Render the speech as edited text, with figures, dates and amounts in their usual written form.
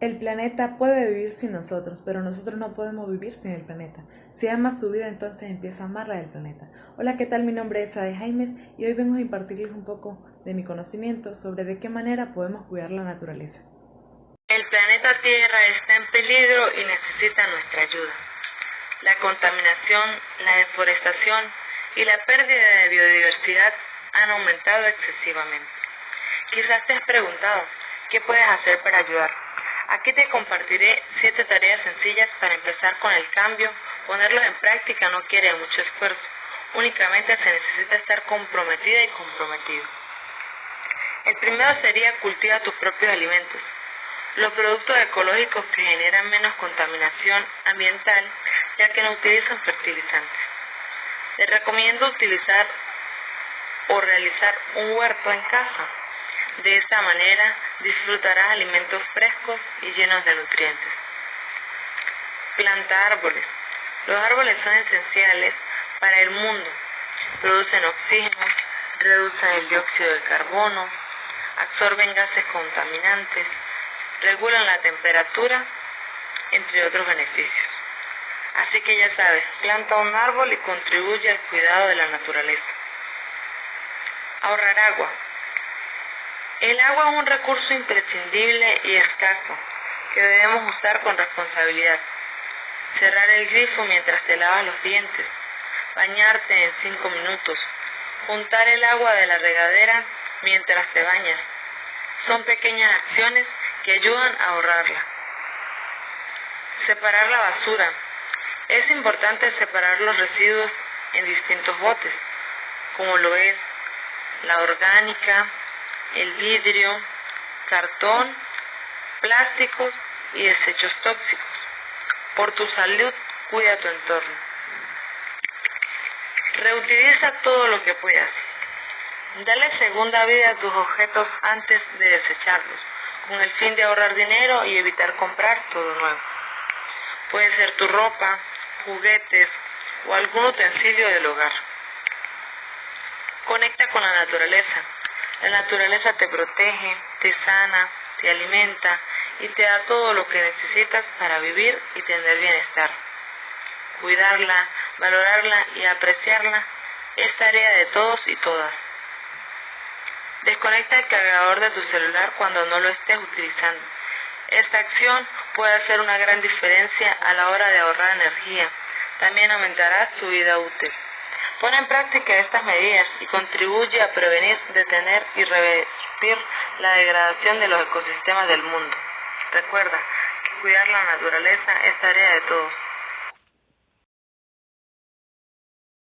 El planeta puede vivir sin nosotros, pero nosotros no podemos vivir sin el planeta. Si amas tu vida, entonces empieza a amar la del planeta. Hola, ¿qué tal? Mi nombre es Ade Jaimes y hoy vengo a impartirles un poco de mi conocimiento sobre de qué manera podemos cuidar la naturaleza. El planeta Tierra está en peligro y necesita nuestra ayuda. La contaminación, la deforestación y la pérdida de biodiversidad han aumentado excesivamente. Quizás te has preguntado, ¿qué puedes hacer para ayudar? Aquí te compartiré 7 tareas sencillas para empezar con el cambio. Ponerlos en práctica no quiere mucho esfuerzo, únicamente se necesita estar comprometida y comprometido. El primero sería cultiva tus propios alimentos. Los productos ecológicos que generan menos contaminación ambiental, ya que no utilizan fertilizantes. Te recomiendo utilizar o realizar un huerto en casa. De esta manera disfrutarás alimentos frescos y llenos de nutrientes. Planta árboles. Los árboles son esenciales para el mundo. Producen oxígeno, reducen el dióxido de carbono, absorben gases contaminantes, regulan la temperatura, entre otros beneficios. Así que ya sabes, planta un árbol y contribuye al cuidado de la naturaleza. Ahorrar agua. El agua es un recurso imprescindible y escaso que debemos usar con responsabilidad. Cerrar el grifo mientras te lavas los dientes, bañarte en 5 minutos, juntar el agua de la regadera mientras te bañas. Son pequeñas acciones que ayudan a ahorrarla. Separar la basura. Es importante separar los residuos en distintos botes, como lo es la orgánica, el vidrio, cartón, plásticos y desechos tóxicos. Por tu salud, cuida tu entorno. Reutiliza todo lo que puedas. Dale segunda vida a tus objetos antes de desecharlos, con el fin de ahorrar dinero y evitar comprar todo nuevo. Puede ser tu ropa, juguetes o algún utensilio del hogar. Conecta con la naturaleza. La naturaleza te protege, te sana, te alimenta y te da todo lo que necesitas para vivir y tener bienestar. Cuidarla, valorarla y apreciarla es tarea de todos y todas. Desconecta el cargador de tu celular cuando no lo estés utilizando. Esta acción puede hacer una gran diferencia a la hora de ahorrar energía. También aumentará su vida útil. Pon en práctica estas medidas y contribuye a prevenir, detener y revertir la degradación de los ecosistemas del mundo. Recuerda que cuidar la naturaleza es tarea de todos.